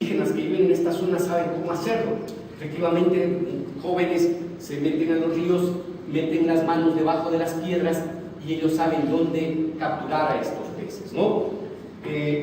indígenas que viven en esta zona saben cómo hacerlo. Efectivamente, jóvenes se meten a los ríos, meten las manos debajo de las piedras y ellos saben dónde capturar a estos peces, ¿no?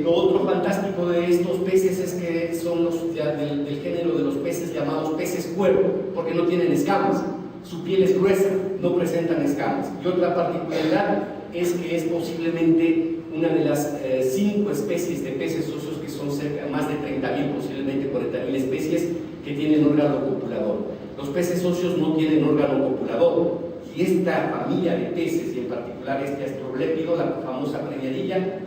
Lo otro fantástico de estos peces es que son del género de los peces llamados peces cuervo, porque no tienen escamas, su piel es gruesa, no presentan escamas. Y otra particularidad es que es posiblemente una de las 5 especies de peces óseos, que son más de 30.000, posiblemente 40.000 especies, que tienen órgano copulador. Los peces óseos no tienen órgano copulador, y esta familia de peces, y en particular este astrolépido, la famosa preñadilla,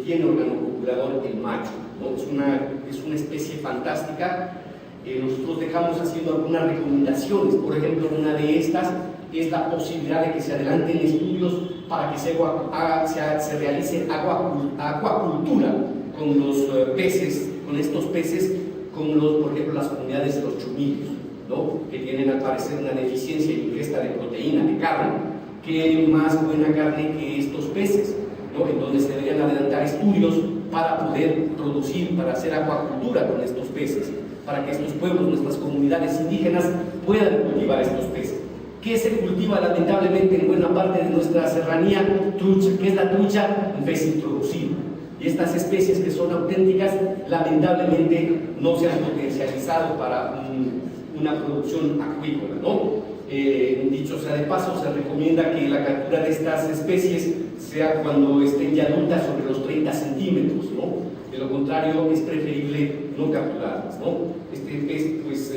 tiene órgano copulador el macho, ¿no? Es una especie fantástica. Nosotros dejamos haciendo algunas recomendaciones. Por ejemplo, una de estas es la posibilidad de que se adelanten estudios para que se realice acuacultura con los peces, con estos peces, por ejemplo, las comunidades de los chumillos, ¿no? Que tienen al parecer una deficiencia en ingesta de proteína, de carne, que más buena carne que estos peces, ¿no? Entonces se deberían adelantar estudios para poder producir, para hacer acuacultura con estos peces, para que estos pueblos, nuestras comunidades indígenas, puedan cultivar estos peces. ¿Qué se cultiva lamentablemente en buena parte de nuestra serranía? Trucha. ¿Qué es la trucha? Un pez introducido. Y estas especies que son auténticas, lamentablemente no se han potencializado para una producción acuícola, ¿no? Dicho sea de paso, se recomienda que la captura de estas especies sea cuando estén ya adultas, sobre los 30 centímetros, ¿no? De lo contrario, es preferible no capturarlas, ¿no? Este pez pues,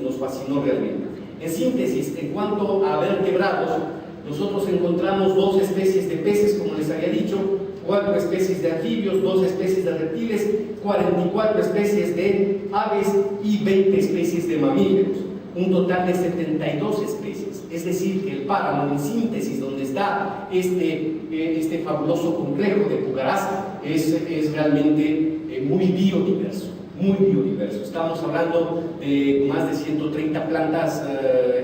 nos fascinó realmente. En síntesis, en cuanto a vertebrados, nosotros encontramos 2 especies de peces, como les había dicho, 4 especies de anfibios, 2 especies de reptiles, 44 especies de aves y 20 especies de mamíferos, un total de 72 especies. Es decir, que el páramo, en síntesis, donde está este fabuloso complejo de Pucarás, es realmente muy biodiverso, muy biodiverso. Estamos hablando de más de 130 plantas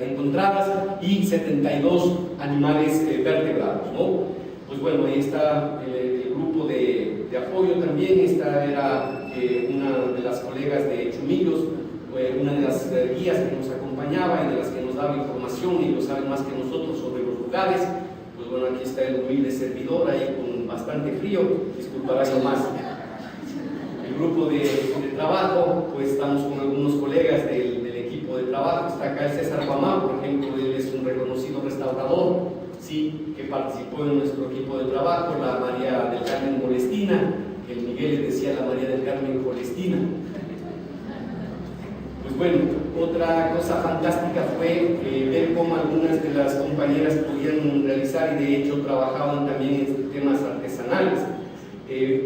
encontradas y 72 animales vertebrados, ¿no? Pues bueno, ahí está el grupo de apoyo también. Esta era una de las colegas de Chumillos, una de las guías que nos acompañaba y de las que nos daba información, y lo saben más que nosotros sobre los lugares. Pues bueno, aquí está el humilde servidor, ahí con bastante frío, disculparás lo más. El grupo de trabajo, pues estamos con algunos colegas del equipo de trabajo. Está acá el César Pamá, por ejemplo, él es un reconocido restaurador, sí, que participó en nuestro equipo de trabajo. La María del Carmen Molestina, que el Miguel le decía la María del Carmen Molestina. Pues bueno, otra cosa fantástica fue ver cómo algunas de las compañeras podían realizar, y de hecho trabajaban también en temas artesanales.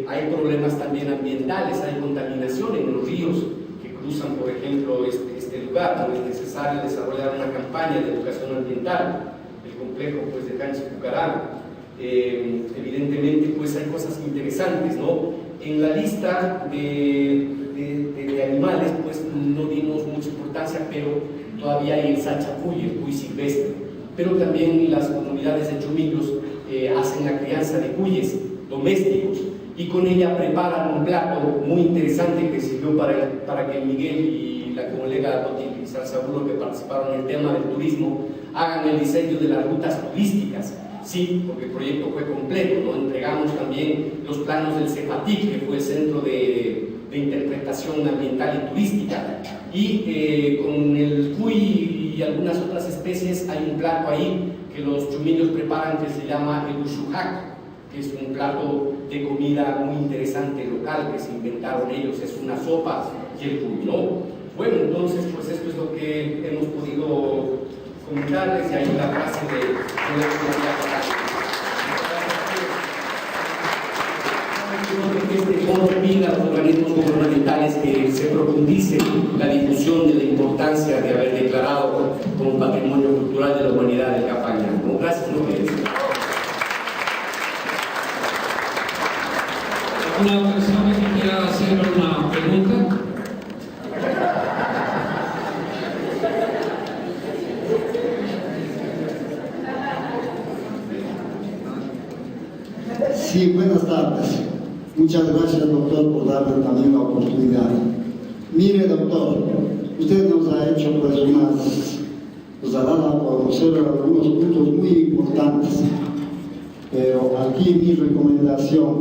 Hay problemas también ambientales, hay contaminación en los ríos que cruzan, por ejemplo, este lugar. No es necesario desarrollar una campaña de educación ambiental. El complejo pues, de Canchi Pucará, evidentemente pues hay cosas interesantes, ¿no? En la lista de animales pues no dimos mucha importancia, pero todavía hay el sachapuy, el cuy silvestre. Pero también las comunidades de Chumillos hacen la crianza de cuyes domésticos, y con ella preparan un plato muy interesante que sirvió para que Miguel y la colega Doti Salsabulo, que participaron en el tema del turismo, hagan el diseño de las rutas turísticas. Sí, porque el proyecto fue completo, ¿no? Entregamos también los planos del CEPATIC, que fue el Centro de Interpretación Ambiental y Turística, y con el cuy y algunas otras especies hay un plato ahí que los chumillos preparan que se llama el ushujac, que es un plato de comida muy interesante local que se inventaron ellos. Es una sopa y el cuy, ¿no? Bueno, entonces pues esto es lo que hemos podido comentarles, y ahí la frase de la comunidad. No olvida a los organismos gubernamentales que se profundice la difusión de la importancia de haber declarado como patrimonio cultural de la humanidad el Capañán, ¿no? Gracias, Luis. ¿Alguna persona que quiera hacer una pregunta? Sí, buenas tardes. Muchas gracias, doctor, por darme también la oportunidad. Mire, doctor, usted nos ha hecho nos ha dado a conocer algunos puntos muy importantes, pero aquí mi recomendación,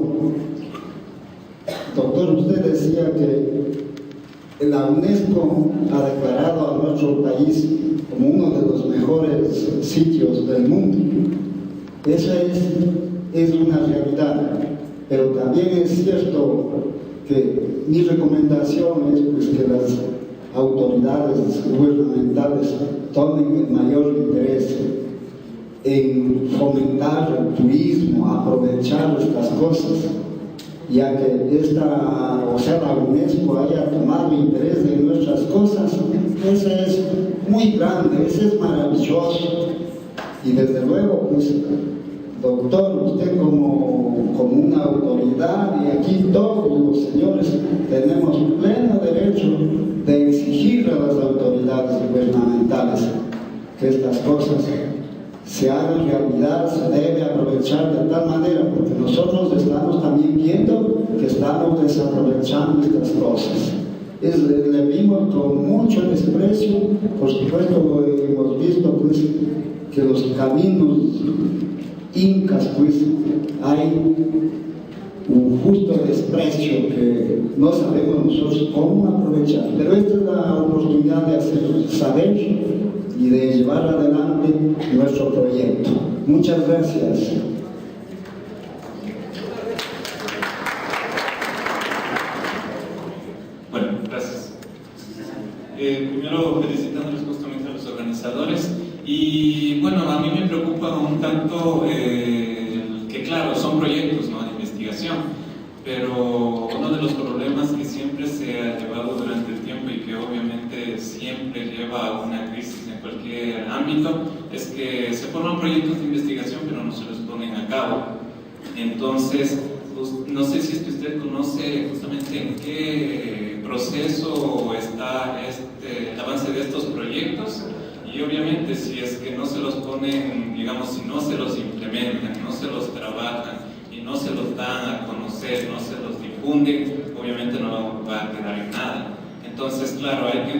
doctor, usted decía que la UNESCO ha declarado a nuestro país como uno de los mejores sitios del mundo. Esa es una realidad, pero también es cierto que mi recomendación es pues, que las autoridades gubernamentales tomen el mayor interés en fomentar el turismo, aprovechar estas cosas, ya que la UNESCO haya tomado interés en nuestras cosas. Eso es muy grande, eso es maravilloso. Y desde luego, pues, doctor, usted como una autoridad, y aquí todos los señores tenemos pleno derecho de exigir a las autoridades gubernamentales que estas cosas se hagan realidad, se debe aprovechar de tal manera, porque nosotros estamos también viendo que estamos desaprovechando estas cosas. Le vimos con mucho desprecio, por supuesto hemos visto pues que los caminos incas pues hay un justo desprecio que no sabemos nosotros cómo aprovechar, pero esta es la oportunidad de hacer saber y de llevar adelante nuestro proyecto. Muchas gracias. Bueno, gracias. Primero felicitándoles justamente a los organizadores y bueno, a mí me preocupa un tanto que claro, son proyectos, ¿no?, de investigación, pero uno de los problemas que siempre se ha llevado durante el tiempo y que obviamente siempre lleva a una crisis en cualquier ámbito es que se forman proyectos de investigación pero no se los ponen a cabo. Entonces, pues, no sé si es que usted conoce justamente en qué proceso está el avance de estos proyectos y obviamente si es que no se los ponen, digamos, si no se los implementan, no se los trabajan y no se los dan a conocer, no se los difunden, obviamente no va a quedar en nada. Entonces, claro, hay que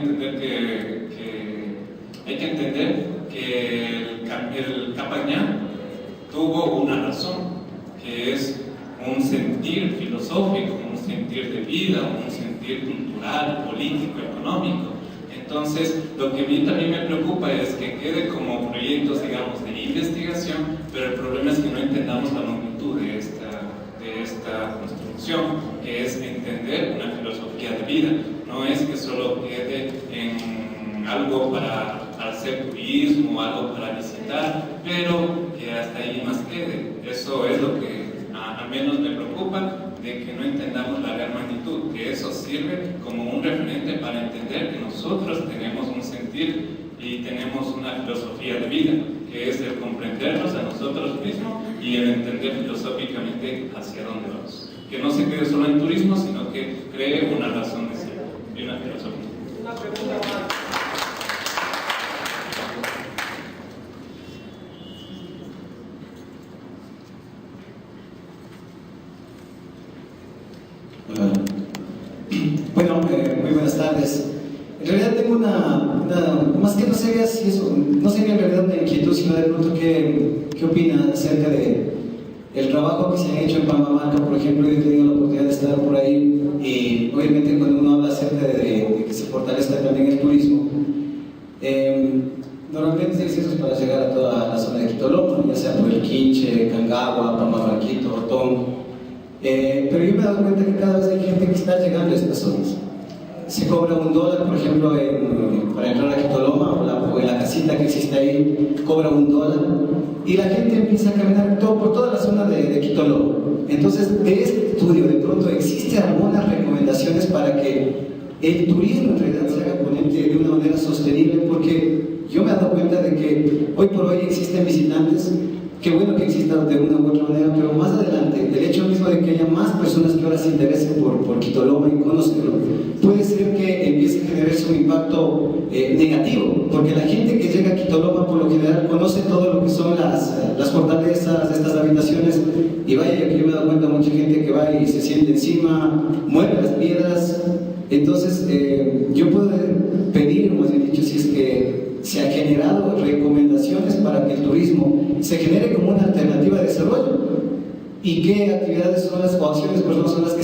entender que el Capañá tuvo una razón, que es un sentir filosófico, un sentir de vida, un sentir cultural, político, económico. Entonces, lo que a mí también me preocupa es que quede como proyectos, digamos, de investigación, pero el problema es que no entendamos la magnitud de esta construcción, que es entender una filosofía de vida. No es que solo quede en algo para hacer turismo, algo para visitar, pero que hasta ahí más quede. Eso es lo que al menos me preocupa, de que no entendamos la real magnitud, que eso sirve como un referente para entender que nosotros tenemos un sentir y tenemos una filosofía de vida, que es el comprendernos a nosotros mismos y el entender filosóficamente hacia dónde vamos. Que no se quede solo en turismo, sino que cree una razón de ser y una filosofía. Una pregunta más. Bueno, muy buenas tardes. En realidad tengo más que no sería si eso, no sería en realidad una inquietud, sino de pronto qué opina acerca de el trabajo que se ha hecho en Pambamarca, por ejemplo. Yo he tenido la oportunidad de estar por ahí y obviamente cuando uno habla acerca de que se fortalezca también el turismo, normalmente es eso para llegar a toda la zona de Quitoloma, ya sea por el Quinche, Cangagua, Pambafranquito, Otón. Pero yo me he dado cuenta que cada vez hay gente que está llegando a estas zonas. Se cobra $1, por ejemplo, para entrar a Quitoloma o en la casita que existe ahí, cobra $1 y la gente empieza a caminar por toda la zona de Quitoloma. Entonces, de este estudio, de pronto, ¿existen algunas recomendaciones para que el turismo en realidad se haga ponente de una manera sostenible? Porque yo me he dado cuenta de que hoy por hoy existen visitantes. Qué bueno que exista de una u otra manera, pero más adelante, el hecho mismo de que haya más personas que ahora se interesen por Quitoloma y conocerlo, puede ser que empiece a generarse un impacto negativo, porque la gente que llega a Quitoloma por lo general conoce todo lo que son las fortalezas de estas habitaciones, y vaya, que yo me he dado cuenta mucha gente que va y se siente encima, mueve las piedras, Entonces, yo puedo pedir, más bien dicho, si es que se han generado recomendaciones para que el turismo se genere como una alternativa de desarrollo, y qué actividades son las o acciones son las que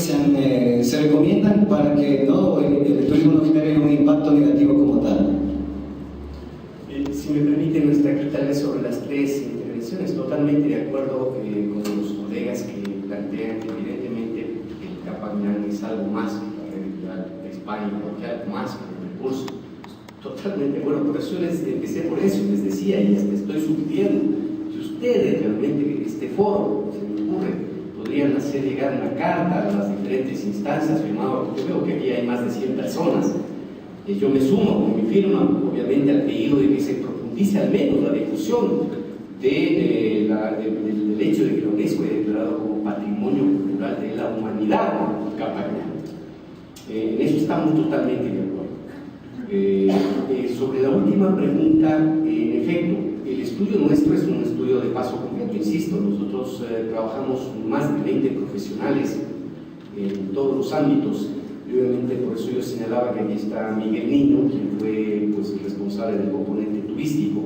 se recomiendan para que no, el turismo no genere un impacto negativo como tal. Si me permiten, aquí tal vez sobre las tres intervenciones, totalmente de acuerdo con los colegas que plantean que evidentemente el Capacñán es algo más que la realidad de España, que algo más que un recurso. Totalmente de acuerdo, por eso empecé por eso, les decía y estoy sugiriendo, si ustedes realmente este foro, se me ocurre, podrían hacer llegar una carta a las diferentes instancias firmado, porque yo veo que aquí hay más de 100 personas, y yo me sumo con mi firma, obviamente, al pedido de que se profundice al menos la difusión del hecho de que la UNESCO haya declarado como Patrimonio Cultural de la Humanidad Capacñán. En eso estamos totalmente de acuerdo. Sobre la última pregunta, en efecto, el estudio nuestro es un estudio de paso completo, insisto, nosotros trabajamos más de 20 profesionales en todos los ámbitos, y obviamente por eso yo señalaba que aquí está Miguel Niño, quien fue pues, el responsable del componente turístico,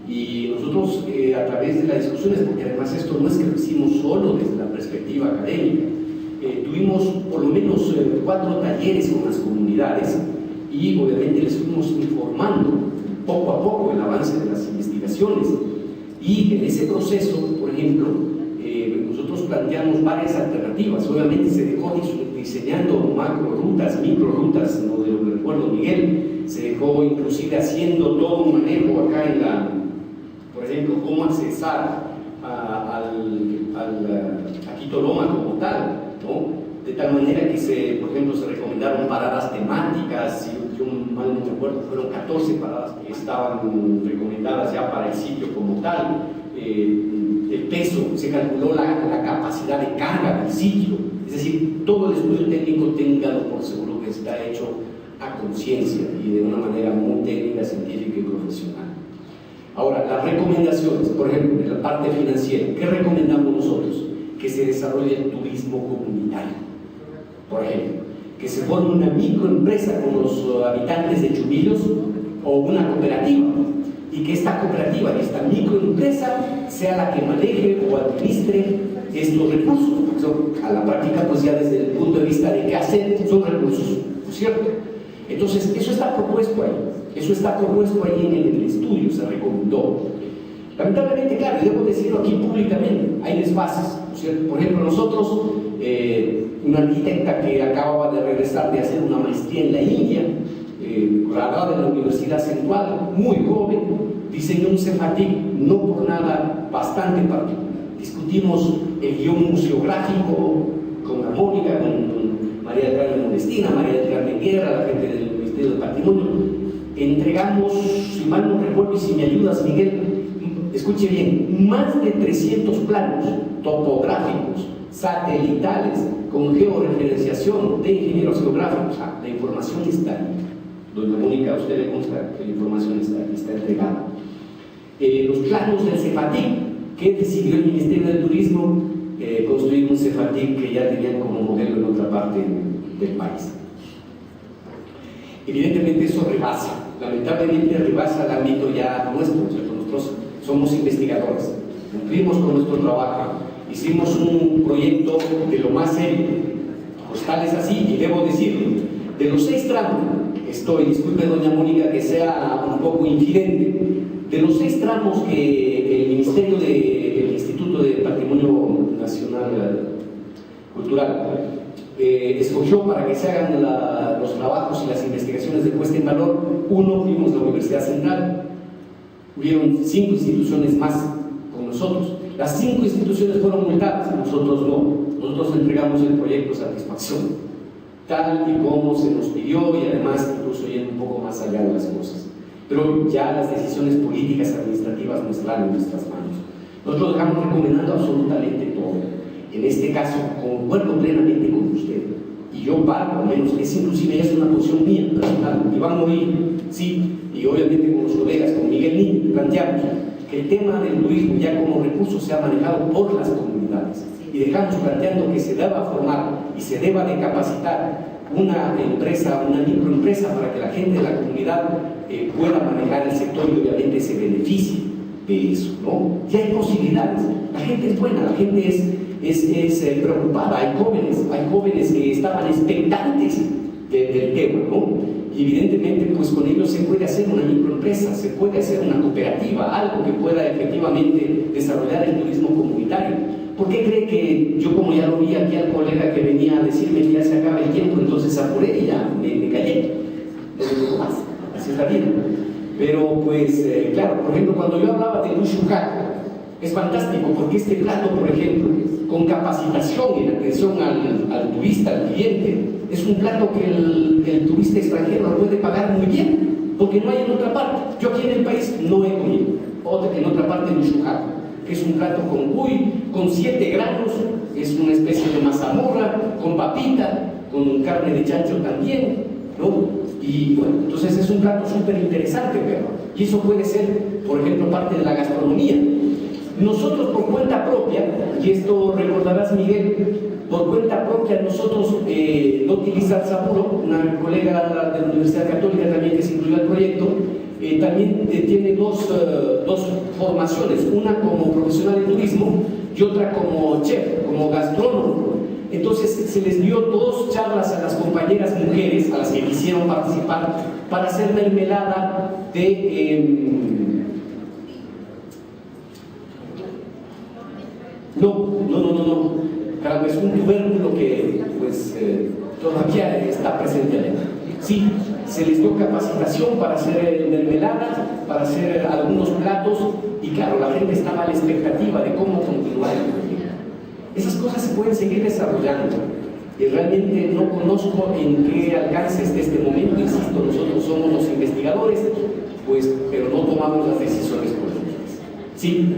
y nosotros a través de las discusiones, porque además esto no es que lo hicimos solo desde la perspectiva académica, tuvimos por lo menos 4 talleres con las comunidades, y obviamente les fuimos informando poco a poco el avance de las investigaciones, y en ese proceso, por ejemplo, nosotros planteamos varias alternativas. Obviamente se dejó diseñando macro rutas, micro rutas, no de lo que recuerdo Miguel, se dejó inclusive haciendo todo un manejo acá por ejemplo, cómo accesar a Quito Loma como tal, ¿no? De tal manera que por ejemplo, se recomendaron paradas temáticas, si yo mal no me acuerdo, fueron 14 paradas que estaban recomendadas ya para el sitio como tal. El peso, se calculó la capacidad de carga del sitio, es decir, todo el estudio técnico, téngalo por seguro que está hecho a conciencia y de una manera muy técnica, científica y profesional. Ahora, las recomendaciones, por ejemplo, en la parte financiera, ¿qué recomendamos nosotros? Que se desarrolle el turismo comunitario, por ejemplo, que se forme una microempresa con los habitantes de Chumillos o una cooperativa, y que esta cooperativa, esta microempresa, sea la que maneje o administre estos recursos, porque a la práctica, pues ya desde el punto de vista de qué hacer, son recursos, ¿cierto? Entonces, eso está propuesto ahí en el estudio, se recomendó. Lamentablemente, claro, y debo decirlo aquí públicamente, hay desfases, ¿cierto? Por ejemplo, nosotros, una arquitecta que acababa de regresar de hacer una maestría en la India, graduada en la Universidad Central, muy joven, diseñó un CEFATIC, no por nada, bastante particular. Discutimos el guión museográfico con la Mónica, con María del Carmen Molestina, María del Carmen Guerra, la gente del Ministerio de Patrimonio. Entregamos, si mal no recuerdo y si me ayudas, Miguel, escuche bien, más de 300 planos topográficos, satelitales, con georreferenciación de ingenieros geográficos. La información está ahí. Doña Mónica, a usted le consta que la información está entregada. Los planos del CEFATIC, que decidió el Ministerio del Turismo construir un CEFATIC que ya tenían como modelo en otra parte del país. Evidentemente eso lamentablemente rebasa el ámbito ya nuestro, ¿cierto? Nosotros somos investigadores, cumplimos con nuestro trabajo, hicimos un proyecto de lo más serio, pues tal es así, y debo decirlo, de los 6 tramos, disculpe doña Mónica que sea un poco infidente, de los 6 tramos que el Instituto de Patrimonio Nacional Cultural escogió para que se hagan los trabajos y las investigaciones de puesta en valor, uno fuimos la Universidad Central, hubieron 5 instituciones más con nosotros, las 5 instituciones fueron multadas, nosotros no, nosotros entregamos el proyecto satisfacción, tal y como se nos pidió, y además incluso yendo un poco más allá de las cosas, pero ya las decisiones políticas administrativas no están en nuestras manos. Nosotros dejamos recomendando absolutamente todo. En este caso, concuerdo plenamente con usted, y yo al menos, es inclusive es una posición mía personal, Iván Morillo, sí, y obviamente con los colegas, con Miguel Niño, planteamos que el tema del turismo ya como recurso se ha manejado por las comunidades, y dejamos planteando que se deba formar y se deba de capacitar una empresa, una microempresa, para que la gente de la comunidad pueda manejar el sector y obviamente se beneficie de eso, ¿no? Ya hay posibilidades, la gente es buena, la gente es preocupada, hay jóvenes que estaban expectantes del tema, ¿no? Y evidentemente pues con ellos se puede hacer una microempresa, se puede hacer una cooperativa, algo que pueda efectivamente desarrollar el turismo comunitario. ¿Por qué cree que yo, como ya lo vi aquí al colega que venía a decirme que ya se acaba el tiempo, entonces apuré y ya me callé? No digo más, así es la vida. Pero pues claro, por ejemplo, cuando yo hablaba de Lushujac, es fantástico porque este plato, por ejemplo, con capacitación en atención al turista, al cliente, es un plato que el turista extranjero lo puede pagar muy bien, porque no hay en otra parte. Yo aquí en el país no he comido, en otra parte en Lushujac, que es un plato con cuy, con 7 granos, es una especie de mazamorra, con papita, con carne de chancho también, ¿no? Y bueno, entonces es un plato súper interesante, pero, y eso puede ser, por ejemplo, parte de la gastronomía. Nosotros por cuenta propia, y esto recordarás, Miguel, por cuenta propia nosotros, Lotili Saburo, una colega de la Universidad Católica también que se incluyó al proyecto, también tiene dos formaciones, una como profesional de turismo y otra como chef, como gastrónomo. Entonces se les dio 2 charlas a las compañeras mujeres, a las que quisieron participar, para hacer mermelada de... No. Caramba, es un tubérculo que pues todavía está presente allá. Sí, se les dio capacitación para hacer mermelada, para hacer algunos platos, y claro, la gente estaba a la expectativa de cómo continuar el proyecto. Esas cosas se pueden seguir desarrollando. Y realmente no conozco en qué alcance está este momento. Insisto, nosotros somos los investigadores, pues, pero no tomamos las decisiones políticas. Sí.